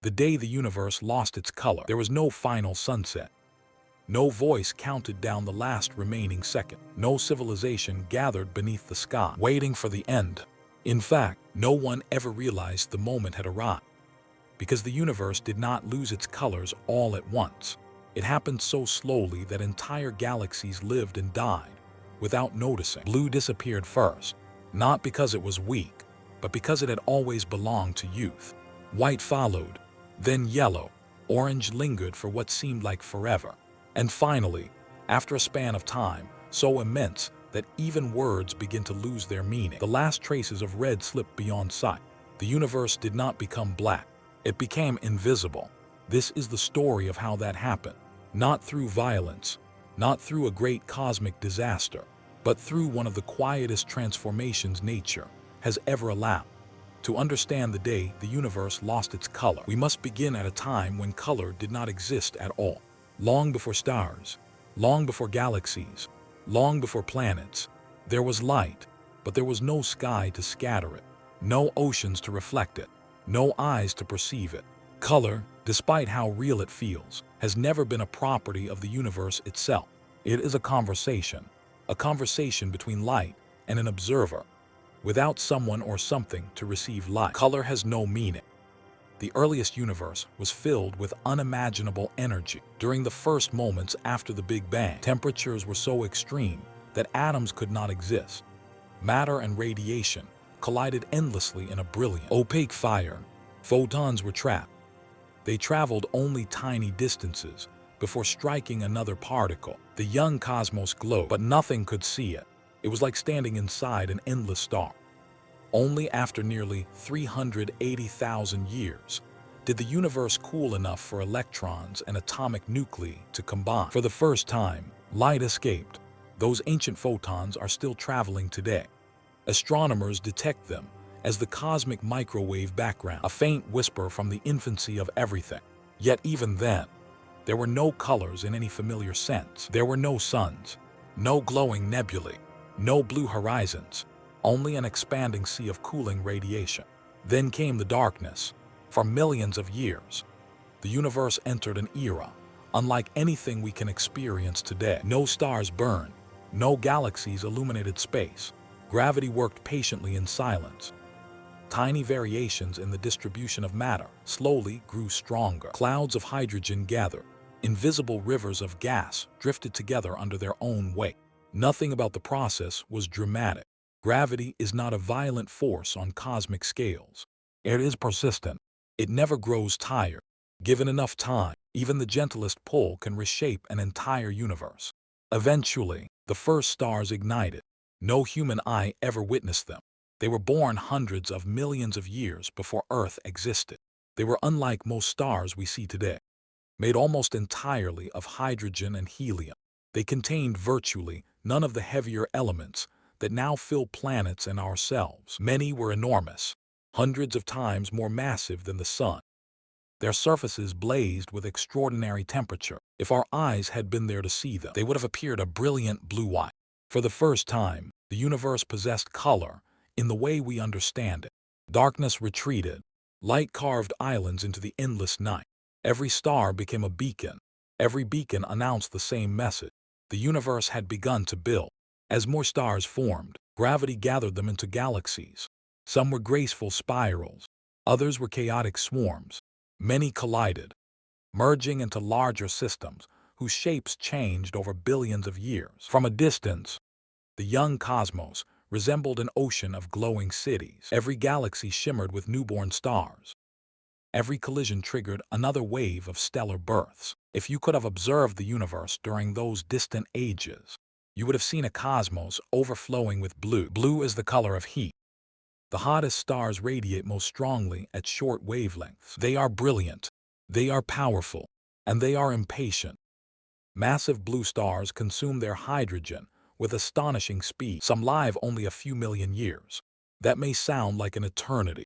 The day the universe lost its color, there was no final sunset. No voice counted down the last remaining second. No civilization gathered beneath the sky, waiting for the end. In fact, no one ever realized the moment had arrived, because the universe did not lose its colors all at once. It happened so slowly that entire galaxies lived and died without noticing. Blue disappeared first, not because it was weak, but because it had always belonged to youth. White followed, then yellow. Orange lingered for what seemed like forever. And finally, after a span of time so immense that even words begin to lose their meaning, the last traces of red slipped beyond sight. The universe did not become black. It became invisible. This is the story of how that happened. Not through violence, not through a great cosmic disaster, but through one of the quietest transformations nature has ever allowed. To understand the day the universe lost its color, we must begin at a time when color did not exist at all. Long before stars, long before galaxies, long before planets, there was light, but there was no sky to scatter it, no oceans to reflect it, no eyes to perceive it. Color, despite how real it feels, has never been a property of the universe itself. It is a conversation between light and an observer, without someone or something to receive light. Color has no meaning. The earliest universe was filled with unimaginable energy. During the first moments after the Big Bang, temperatures were so extreme that atoms could not exist. Matter and radiation collided endlessly in a brilliant, opaque fire. Photons were trapped. They traveled only tiny distances before striking another particle. The young cosmos glowed, but nothing could see it. It was like standing inside an endless star. Only after nearly 380,000 years did the universe cool enough for electrons and atomic nuclei to combine. For the first time, light escaped. Those ancient photons are still traveling today. Astronomers detect them as the cosmic microwave background, a faint whisper from the infancy of everything. Yet even then, there were no colors in any familiar sense. There were no suns, no glowing nebulae, no blue horizons, only an expanding sea of cooling radiation. Then came the darkness. For millions of years, the universe entered an era unlike anything we can experience today. No stars burned, no galaxies illuminated space. Gravity worked patiently in silence. Tiny variations in the distribution of matter slowly grew stronger. Clouds of hydrogen gathered. Invisible rivers of gas drifted together under their own weight. Nothing about the process was dramatic. Gravity is not a violent force on cosmic scales. It is persistent. It never grows tired. Given enough time, even the gentlest pull can reshape an entire universe. Eventually, the first stars ignited. No human eye ever witnessed them. They were born hundreds of millions of years before Earth existed. They were unlike most stars we see today, made almost entirely of hydrogen and helium. They contained virtually none of the heavier elements that now fill planets and ourselves. Many were enormous, hundreds of times more massive than the sun. Their surfaces blazed with extraordinary temperature. If our eyes had been there to see them, they would have appeared a brilliant blue-white. For the first time, the universe possessed color in the way we understand it. Darkness retreated. Light carved islands into the endless night. Every star became a beacon. Every beacon announced the same message. The universe had begun to build. As more stars formed, gravity gathered them into galaxies. Some were graceful spirals. Others were chaotic swarms. Many collided, merging into larger systems whose shapes changed over billions of years. From a distance, the young cosmos resembled an ocean of glowing cities. Every galaxy shimmered with newborn stars. Every collision triggered another wave of stellar births. If you could have observed the universe during those distant ages, you would have seen a cosmos overflowing with blue. Blue is the color of heat. The hottest stars radiate most strongly at short wavelengths. They are brilliant, they are powerful, and they are impatient. Massive blue stars consume their hydrogen with astonishing speed, some live only a few million years. That may sound like an eternity,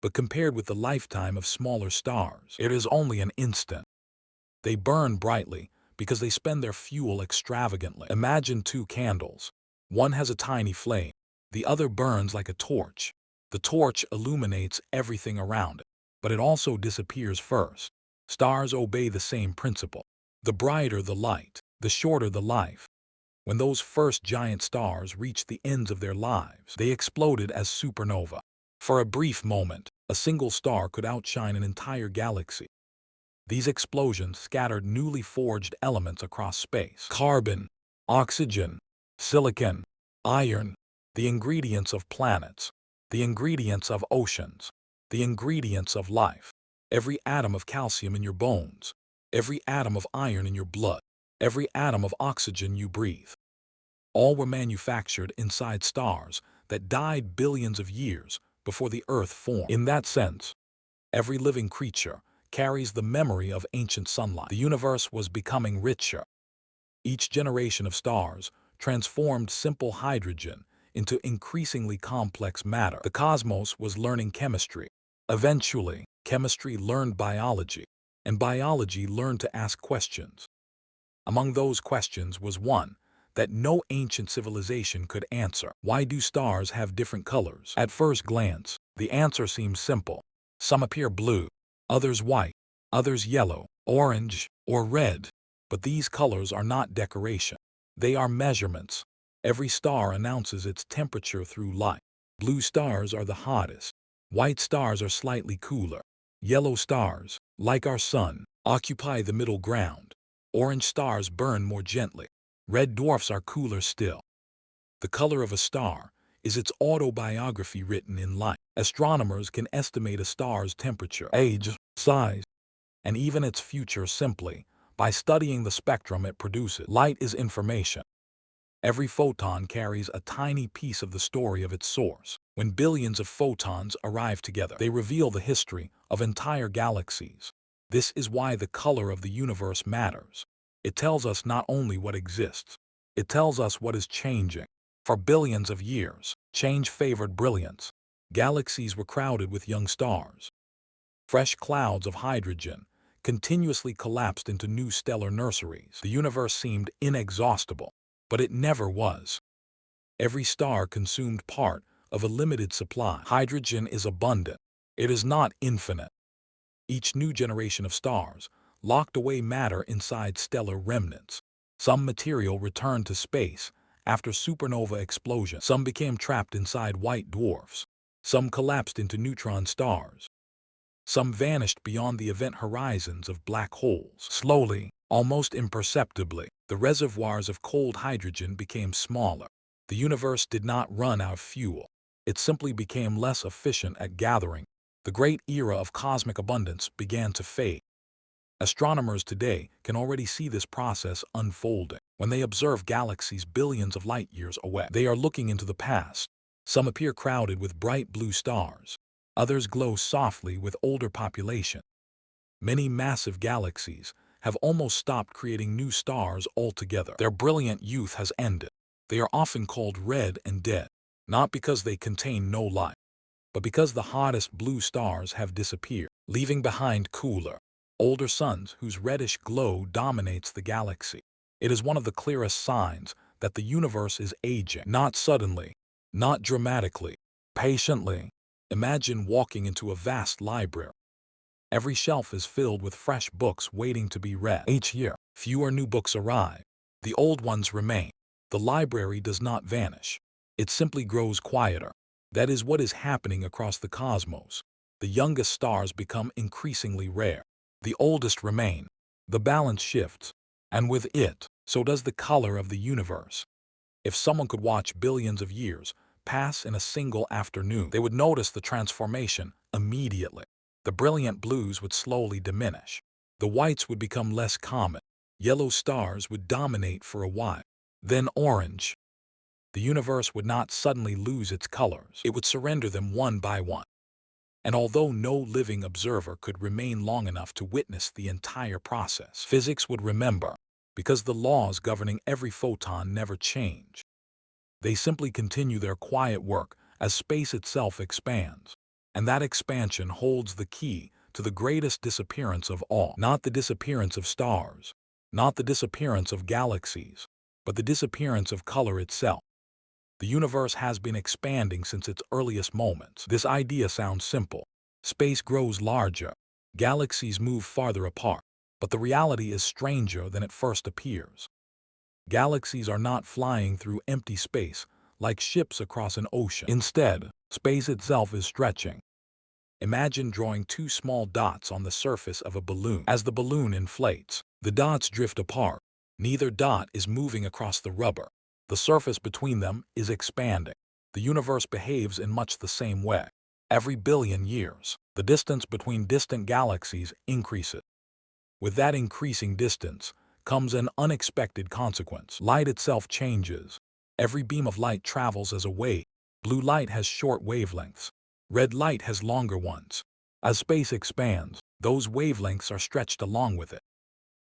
but compared with the lifetime of smaller stars, it is only an instant. They burn brightly because they spend their fuel extravagantly. Imagine two candles. One has a tiny flame. The other burns like a torch. The torch illuminates everything around it. but it also disappears first. Stars obey the same principle. The brighter the light, the shorter the life. When those first giant stars reached the ends of their lives, they exploded as supernova. For a brief moment, a single star could outshine an entire galaxy. These explosions scattered newly forged elements across space. Carbon, oxygen, silicon, iron, the ingredients of planets, the ingredients of oceans, the ingredients of life. Every atom of calcium in your bones, every atom of iron in your blood, every atom of oxygen you breathe. All were manufactured inside stars that died billions of years before the Earth formed. In that sense, every living creature carries the memory of ancient sunlight. The universe was becoming richer. Each generation of stars transformed simple hydrogen into increasingly complex matter. The cosmos was learning chemistry. Eventually, chemistry learned biology, and biology learned to ask questions. Among those questions was one that no ancient civilization could answer. Why do stars have different colors? At first glance, the answer seems simple. Some appear blue, others white, others yellow, orange, or red. But these colors are not decoration. They are measurements. Every star announces its temperature through light. Blue stars are the hottest. White stars are slightly cooler. Yellow stars, like our sun, occupy the middle ground. Orange stars burn more gently. Red dwarfs are cooler still. The color of a star is its autobiography written in light. Astronomers can estimate a star's temperature, age, size, and even its future simply by studying the spectrum it produces. Light is information. Every photon carries a tiny piece of the story of its source. When billions of photons arrive together, they reveal the history of entire galaxies. This is why the color of the universe matters. It tells us not only what exists, it tells us what is changing. For billions of years, change favored brilliance. Galaxies were crowded with young stars. Fresh clouds of hydrogen continuously collapsed into new stellar nurseries. The universe seemed inexhaustible, but it never was. Every star consumed part of a limited supply. Hydrogen is abundant. It is not infinite. Each new generation of stars locked away matter inside stellar remnants. Some material returned to space after supernova explosions. Some became trapped inside white dwarfs. Some collapsed into neutron stars. Some vanished beyond the event horizons of black holes. Slowly, almost imperceptibly, the reservoirs of cold hydrogen became smaller. The universe did not run out of fuel. It simply became less efficient at gathering. The great era of cosmic abundance began to fade. Astronomers today can already see this process unfolding. When they observe galaxies billions of light years away, they are looking into the past. Some appear crowded with bright blue stars. Others glow softly with older population. Many massive galaxies have almost stopped creating new stars altogether. Their brilliant youth has ended. They are often called red and dead, not because they contain no light, but because the hottest blue stars have disappeared, leaving behind cooler, older suns whose reddish glow dominates the galaxy. It is one of the clearest signs that the universe is aging, not suddenly, not dramatically, patiently. Imagine walking into a vast library. Every shelf is filled with fresh books waiting to be read. Each year, fewer new books arrive. The old ones remain. The library does not vanish. It simply grows quieter. That is what is happening across the cosmos. The youngest stars become increasingly rare. The oldest remain. The balance shifts. And with it, so does the color of the universe. If someone could watch billions of years pass in a single afternoon, they would notice the transformation immediately. The brilliant blues would slowly diminish. The whites would become less common. Yellow stars would dominate for a while. Then orange. The universe would not suddenly lose its colors. It would surrender them one by one. And although no living observer could remain long enough to witness the entire process, physics would remember, because the laws governing every photon never change. They simply continue their quiet work as space itself expands. And that expansion holds the key to the greatest disappearance of all. Not the disappearance of stars, not the disappearance of galaxies, but the disappearance of color itself. The universe has been expanding since its earliest moments. This idea sounds simple, Space grows larger. Galaxies move farther apart. But the reality is stranger than it first appears. Galaxies are not flying through empty space like ships across an ocean. Instead, space itself is stretching. Imagine drawing two small dots on the surface of a balloon. As the balloon inflates, the dots drift apart. Neither dot is moving across the rubber. The surface between them is expanding. The universe behaves in much the same way. Every billion years, the distance between distant galaxies increases. With that increasing distance comes an unexpected consequence. Light itself changes. Every beam of light travels as a wave. Blue light has short wavelengths. Red light has longer ones. As space expands, those wavelengths are stretched along with it.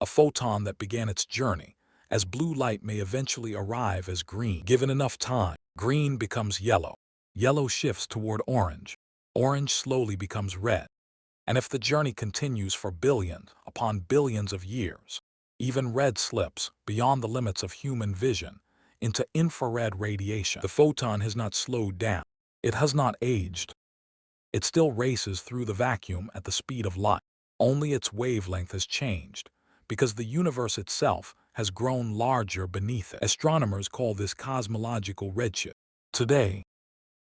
A photon that began its journey as blue light may eventually arrive as green. Given enough time, green becomes yellow. Yellow shifts toward orange. Orange slowly becomes red. And if the journey continues for billions upon billions of years, even red slips beyond the limits of human vision into infrared radiation. The photon has not slowed down. It has not aged. It still races through the vacuum at the speed of light. Only its wavelength has changed, because the universe itself has grown larger beneath it. Astronomers call this cosmological redshift. Today,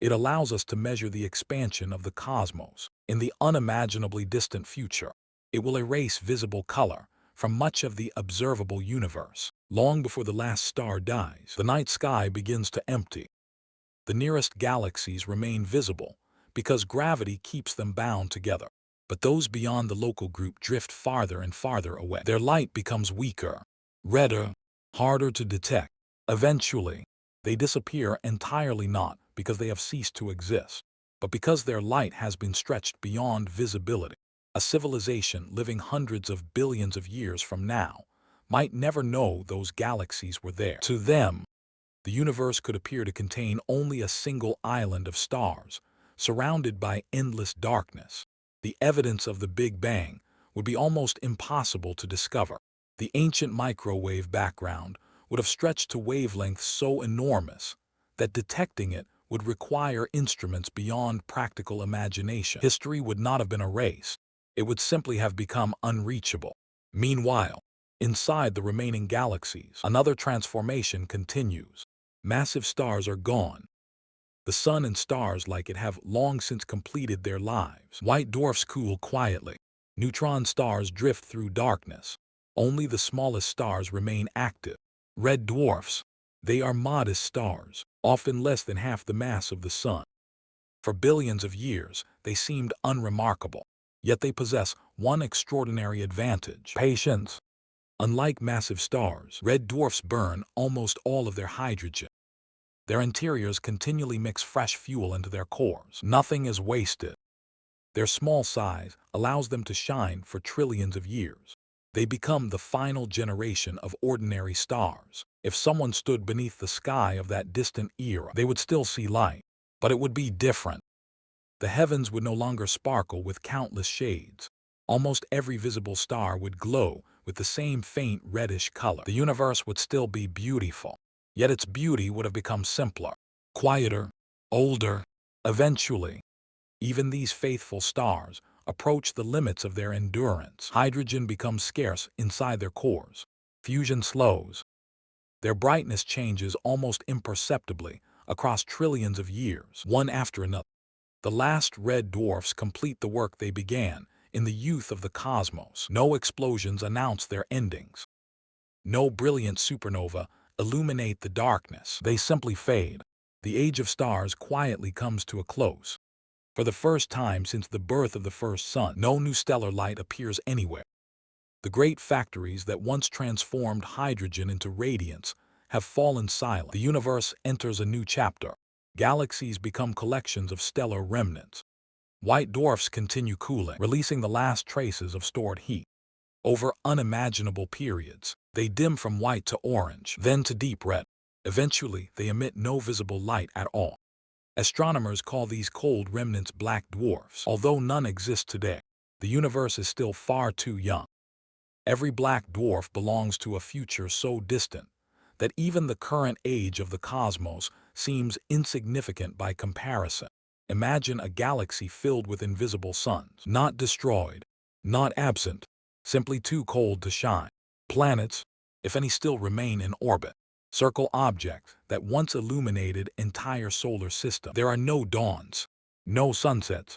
it allows us to measure the expansion of the cosmos. In the unimaginably distant future, it will erase visible color from much of the observable universe. Long before the last star dies, the night sky begins to empty. The nearest galaxies remain visible because gravity keeps them bound together. But those beyond the local group drift farther and farther away. Their light becomes weaker, redder, harder to detect. Eventually, they disappear entirely, not because they have ceased to exist, but because their light has been stretched beyond visibility. A civilization living hundreds of billions of years from now might never know those galaxies were there. To them, the universe could appear to contain only a single island of stars, surrounded by endless darkness. The evidence of the Big Bang would be almost impossible to discover. The ancient microwave background would have stretched to wavelengths so enormous that detecting it would require instruments beyond practical imagination. History would not have been erased. It would simply have become unreachable. Meanwhile, inside the remaining galaxies, another transformation continues. Massive stars are gone. The sun and stars like it have long since completed their lives. White dwarfs cool quietly. Neutron stars drift through darkness. Only the smallest stars remain active. Red dwarfs. They are modest stars, often less than half the mass of the sun. For billions of years, they seemed unremarkable. Yet they possess one extraordinary advantage: patience. Unlike massive stars, red dwarfs burn almost all of their hydrogen. Their interiors continually mix fresh fuel into their cores. Nothing is wasted. Their small size allows them to shine for trillions of years. They become the final generation of ordinary stars. If someone stood beneath the sky of that distant era, they would still see light. But it would be different. The heavens would no longer sparkle with countless shades. Almost every visible star would glow with the same faint reddish color. The universe would still be beautiful. Yet its beauty would have become simpler, quieter, older. Eventually, even these faithful stars approach the limits of their endurance. Hydrogen becomes scarce inside their cores. Fusion slows. Their brightness changes almost imperceptibly across trillions of years, one after another. The last red dwarfs complete the work they began in the youth of the cosmos. No explosions announce their endings. No brilliant supernova illuminate the darkness. They simply fade. The age of stars quietly comes to a close. For the first time since the birth of the first sun, no new stellar light appears anywhere. The great factories that once transformed hydrogen into radiance have fallen silent. The universe enters a new chapter. Galaxies become collections of stellar remnants. White dwarfs continue cooling, releasing the last traces of stored heat. Over unimaginable periods, they dim from white to orange, then to deep red. Eventually, they emit no visible light at all. Astronomers call these cold remnants black dwarfs. Although none exist today, the universe is still far too young. Every black dwarf belongs to a future so distant that even the current age of the cosmos seems insignificant by comparison. Imagine a galaxy filled with invisible suns, not destroyed, not absent, simply too cold to shine. Planets, if any still remain in orbit, circle objects that once illuminated entire solar system. There are no dawns, no sunsets,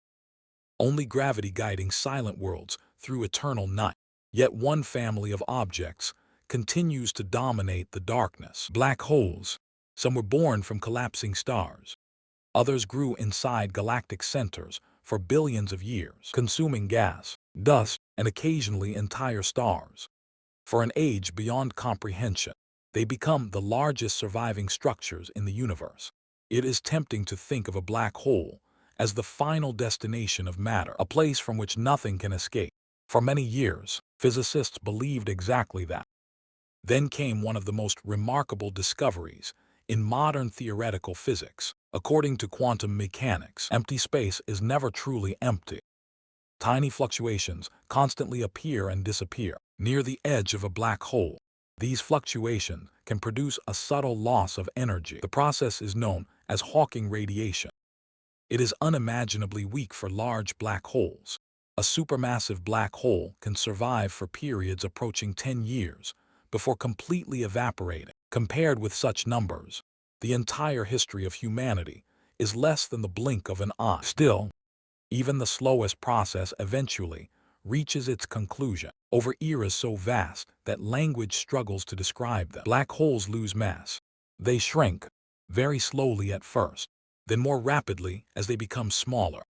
only gravity guiding silent worlds through eternal night. Yet one family of objects continues to dominate the darkness. Black holes. Some were born from collapsing stars. Others grew inside galactic centers for billions of years, consuming gas, dust, and occasionally entire stars. For an age beyond comprehension, they become the largest surviving structures in the universe. It is tempting to think of a black hole as the final destination of matter, a place from which nothing can escape. For many years, physicists believed exactly that. Then came one of the most remarkable discoveries in modern theoretical physics. According to quantum mechanics, empty space is never truly empty. Tiny fluctuations constantly appear and disappear near the edge of a black hole. These fluctuations can produce a subtle loss of energy. The process is known as Hawking radiation. It is unimaginably weak for large black holes. A supermassive black hole can survive for periods approaching 10 years before completely evaporating. Compared with such numbers, the entire history of humanity is less than the blink of an eye. Still, even the slowest process eventually reaches its conclusion over eras so vast that language struggles to describe them. Black holes lose mass. They shrink, very slowly at first, then more rapidly as they become smaller.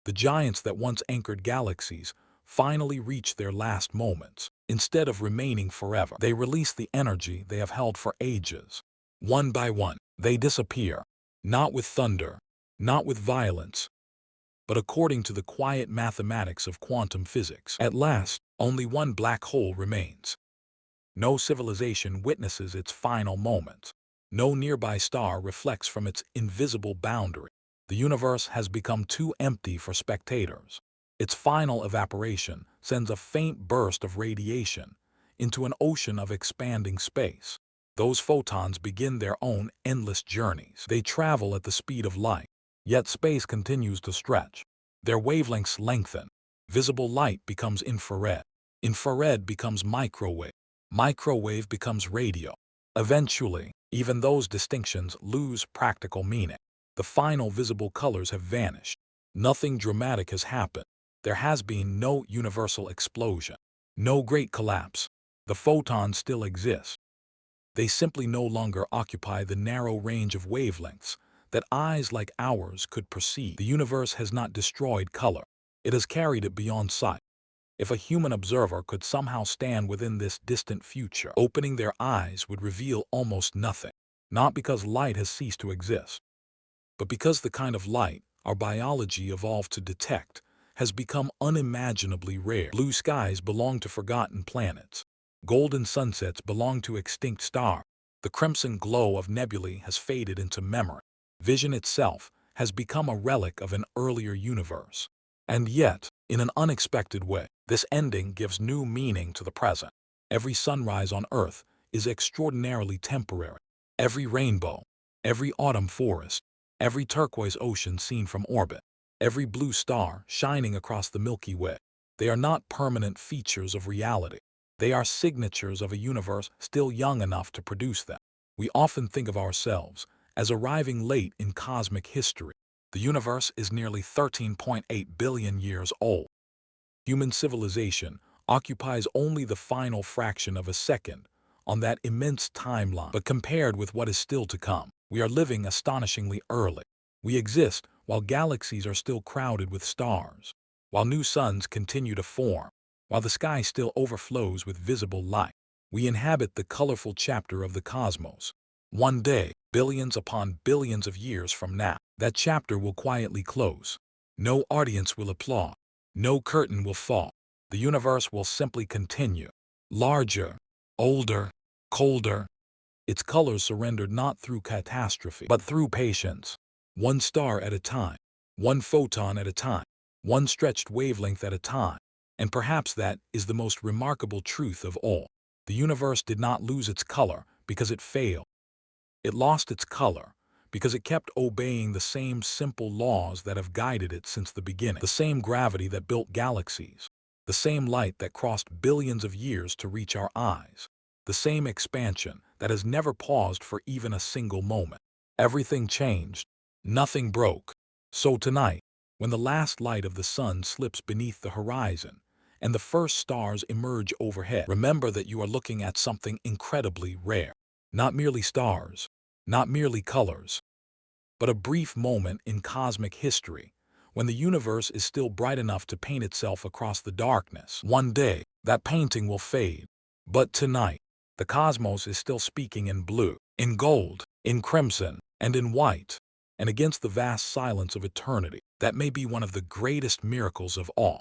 The giants that once anchored galaxies finally reach their last moments. Instead of remaining forever, they release the energy they have held for ages. One by one, they disappear, not with thunder, not with violence, but according to the quiet mathematics of quantum physics. At last, only one black hole remains. No civilization witnesses its final moments. No nearby star reflects from its invisible boundary. The universe has become too empty for spectators. Its final evaporation sends a faint burst of radiation into an ocean of expanding space. Those photons begin their own endless journeys. They travel at the speed of light, yet space continues to stretch. Their wavelengths lengthen. Visible light becomes infrared. Infrared becomes microwave. Microwave becomes radio. Eventually, even those distinctions lose practical meaning. The final visible colors have vanished. Nothing dramatic has happened. There has been no universal explosion, no great collapse. The photons still exist. They simply no longer occupy the narrow range of wavelengths that eyes like ours could perceive. The universe has not destroyed color. It has carried it beyond sight. If a human observer could somehow stand within this distant future, opening their eyes would reveal almost nothing. Not because light has ceased to exist, but because the kind of light our biology evolved to detect has become unimaginably rare. Blue skies belong to forgotten planets. Golden sunsets belong to extinct stars. The crimson glow of nebulae has faded into memory. Vision itself has become a relic of an earlier universe. And yet, in an unexpected way, this ending gives new meaning to the present. Every sunrise on Earth is extraordinarily temporary. Every rainbow, every autumn forest, every turquoise ocean seen from orbit, every blue star shining across the Milky Way. They are not permanent features of reality. They are signatures of a universe still young enough to produce them. We often think of ourselves as arriving late in cosmic history. The universe is nearly 13.8 billion years old. Human civilization occupies only the final fraction of a second on that immense timeline. But compared with what is still to come, we are living astonishingly early. We exist while galaxies are still crowded with stars, while new suns continue to form, while the sky still overflows with visible light. We inhabit the colorful chapter of the cosmos. One day, billions upon billions of years from now, that chapter will quietly close. No audience will applaud. No curtain will fall. The universe will simply continue. Larger, older, colder. Its colors surrendered not through catastrophe, but through patience. One star at a time. One photon at a time. One stretched wavelength at a time. And perhaps that is the most remarkable truth of all. The universe did not lose its color because it failed. It lost its color because it kept obeying the same simple laws that have guided it since the beginning. The same gravity that built galaxies, the same light that crossed billions of years to reach our eyes, the same expansion that has never paused for even a single moment. Everything changed. Nothing broke. So tonight, when the last light of the sun slips beneath the horizon and the first stars emerge overhead, remember that you are looking at something incredibly rare. Not merely stars, not merely colors, but a brief moment in cosmic history when the universe is still bright enough to paint itself across the darkness. One day, that painting will fade. But tonight, the cosmos is still speaking in blue, in gold, in crimson, and in white. And against the vast silence of eternity, that may be one of the greatest miracles of all.